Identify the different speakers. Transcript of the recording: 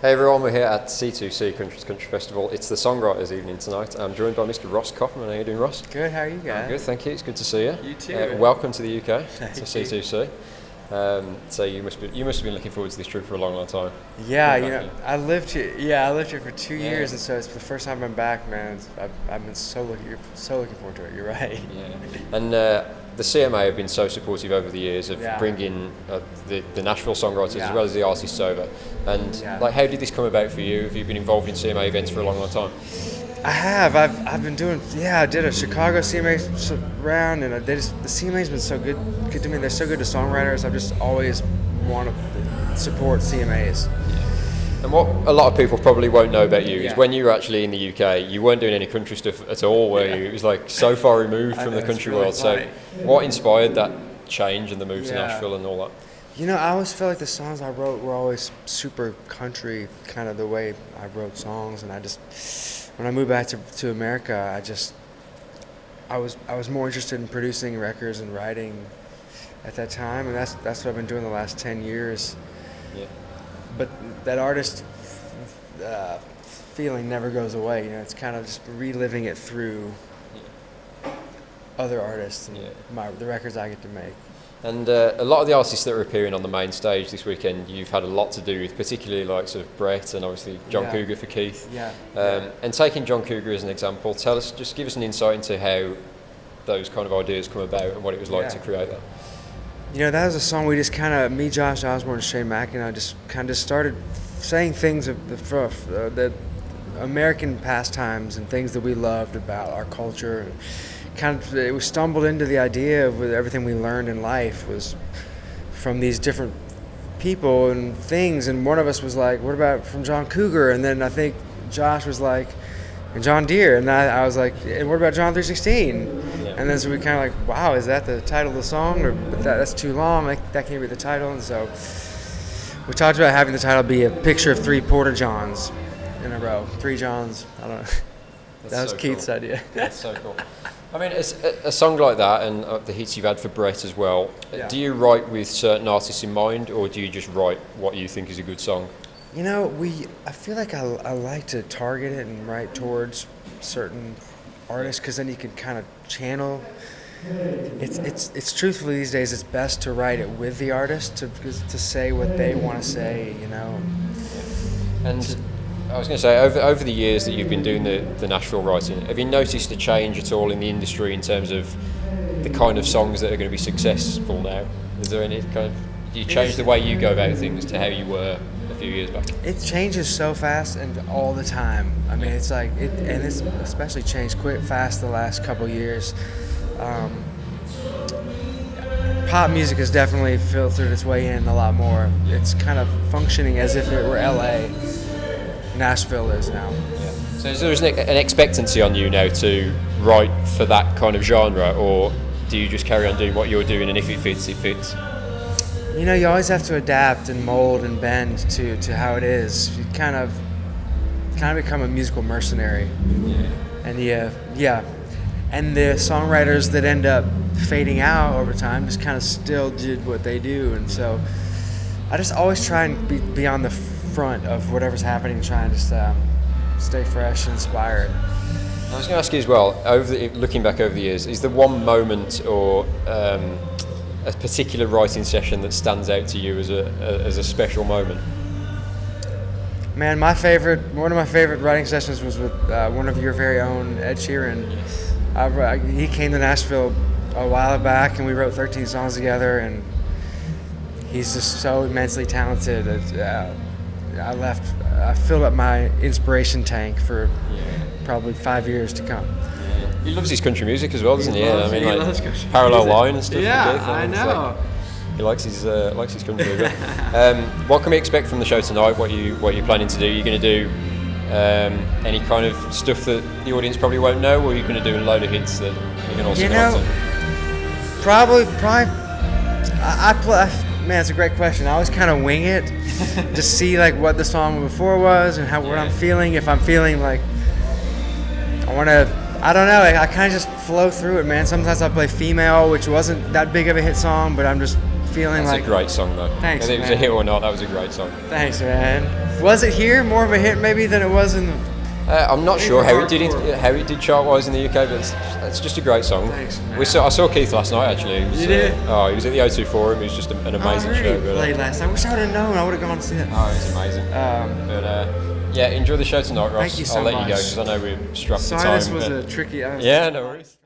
Speaker 1: Hey everyone, we're here at C2C Country Festival. It's the Songwriters evening tonight. I'm joined by Mr. Ross Copperman. How are you doing, Ross?
Speaker 2: Good, how are you guys?
Speaker 1: I'm good, thank you. It's good to see you.
Speaker 2: You too.
Speaker 1: Welcome to the UK,
Speaker 2: Thank
Speaker 1: to
Speaker 2: you.
Speaker 1: C2C. So you must have been looking forward to this trip for a long time.
Speaker 2: Yeah,
Speaker 1: Coming back here.
Speaker 2: I lived here. Yeah, I lived here for 2
Speaker 1: Yeah.
Speaker 2: years, and so it's the first time I'm back, man. I've been so looking forward to it. You're right.
Speaker 1: Yeah. And the CMA have been so supportive over the years of
Speaker 2: Yeah.
Speaker 1: bringing the Nashville songwriters
Speaker 2: Yeah.
Speaker 1: as well as the artists over. And
Speaker 2: Yeah.
Speaker 1: how did this come about for you? Have you been involved in CMA events for a long time?
Speaker 2: I have. I've been doing. Yeah, I did a Chicago CMA round, and the CMA's been so good to me. They're so good to songwriters. I've just always want to support CMAs.
Speaker 1: And what a lot of people probably won't know about you is
Speaker 2: Yeah.
Speaker 1: when you were actually in the UK, you weren't doing any country stuff at all, were you? It was like so far removed
Speaker 2: I
Speaker 1: from
Speaker 2: know,
Speaker 1: the
Speaker 2: it's
Speaker 1: country
Speaker 2: really
Speaker 1: world.
Speaker 2: funny.
Speaker 1: So what inspired that change and the move to
Speaker 2: Yeah.
Speaker 1: Nashville and all that?
Speaker 2: You know, I always felt like the songs I wrote were always super country, kind of the way I wrote songs, and when I moved back to America, I was more interested in producing records and writing at that time, and that's what I've been doing the last 10 years.
Speaker 1: Yeah.
Speaker 2: But that artist feeling never goes away. You know, it's kind of just reliving it through other artists and
Speaker 1: Yeah.
Speaker 2: the records I get to make.
Speaker 1: And a lot of the artists that are appearing on the main stage this weekend, you've had a lot to do with, particularly like sort of Brett and obviously John
Speaker 2: Yeah.
Speaker 1: Cougar for Keith.
Speaker 2: Yeah.
Speaker 1: And taking John Cougar as an example, just give us an insight into how those kind of ideas come about and what it was like
Speaker 2: Yeah.
Speaker 1: to create that.
Speaker 2: You know, that was a song we just kind of, me, Josh Osborne, Shane Mack, and I just kind of started saying things of the American pastimes and things that we loved about our culture. And we stumbled into the idea of everything we learned in life was from these different people and things. And one of us was like, what about from John Cougar? And then I think Josh was like, and John Deere. And I was like, and what about John 316?
Speaker 1: Yeah.
Speaker 2: And then so we kind of like, wow, is that the title of the song? Or but that's too long. That can't be the title. And so we talked about having the title be a picture of 3 Porter Johns in a row. 3 Johns. I don't know. That was
Speaker 1: so
Speaker 2: Keith's
Speaker 1: cool.
Speaker 2: idea.
Speaker 1: That's so cool. I mean, a song like that and the hits you've had for Brett as well,
Speaker 2: Yeah.
Speaker 1: do you write with certain artists in mind or do you just write what you think is a good song?
Speaker 2: You know, I feel like I like to target it and write towards certain artists because then you can kind of channel. It's truthfully these days it's best to write it with the artist to say what they want to say, you know.
Speaker 1: And I was going to say, over the years that you've been doing the Nashville writing, have you noticed a change at all in the industry in terms of the kind of songs that are going to be successful now? Is there any kind of, do you change the way you go about things to how you were a few years back?
Speaker 2: It changes so fast and all the time. I mean, it's like and it's especially changed fast the last couple years. Pop music has definitely filtered its way in a lot more. It's kind of functioning as if it were LA. Nashville is now.
Speaker 1: Yeah. So is there an expectancy on you now to write for that kind of genre, or do you just carry on doing what you're doing and if it fits, it fits?
Speaker 2: You know, you always have to adapt and mold and bend to how it is. You kind of become a musical mercenary.
Speaker 1: Yeah.
Speaker 2: And yeah. And the songwriters that end up fading out over time just kind of still did what they do. And so I just always try and be on the front of whatever's happening, trying to stay fresh and inspired.
Speaker 1: I was going to ask you as well, looking back over the years, is there one moment or a particular writing session that stands out to you as a special moment?
Speaker 2: Man, one of my favorite writing sessions was with one of your very own, Ed Sheeran.
Speaker 1: Yes.
Speaker 2: He came to Nashville a while back, and we wrote 13 songs together, and he's just so immensely talented. I filled up my inspiration tank for probably 5 years to come.
Speaker 1: Yeah. He loves his country music as well, doesn't he?
Speaker 2: He loves country
Speaker 1: Parallel
Speaker 2: music.
Speaker 1: Line and stuff.
Speaker 2: Yeah, I know.
Speaker 1: He likes his country. But, what can we expect from the show tonight? What you're planning to do? You're going to do any kind of stuff that the audience probably won't know, or are you going to do a load of hits that you can also
Speaker 2: Probably. Man, it's a great question. I always kind of wing it, just see like what the song before was and what I'm feeling. If I'm feeling like I don't know. I kind of just flow through it, man. Sometimes I play Female, which wasn't that big of a hit song, but I'm just feeling
Speaker 1: That's
Speaker 2: like...
Speaker 1: a great song, though.
Speaker 2: Thanks,
Speaker 1: Whether it was a
Speaker 2: man.
Speaker 1: hit or not, that was a great song.
Speaker 2: Thanks, man. Was it here more of a hit maybe than it was in the...
Speaker 1: I'm not
Speaker 2: Maybe
Speaker 1: sure
Speaker 2: for hardcore.
Speaker 1: how it did chart-wise in the UK, but it's just a great song.
Speaker 2: Thanks, man.
Speaker 1: I saw Keith last night, actually. He was,
Speaker 2: You did?
Speaker 1: he was at the O2 Forum. It was just an amazing show. But,
Speaker 2: Played last night. I wish I would have known. I would have gone to see it.
Speaker 1: it was amazing. But yeah, enjoy the show tonight, Ross.
Speaker 2: Thank you so
Speaker 1: I'll let you go
Speaker 2: much.
Speaker 1: because I know we're struck for
Speaker 2: Sorry,
Speaker 1: time.
Speaker 2: this was
Speaker 1: but-
Speaker 2: a tricky...
Speaker 1: Yeah, no worries.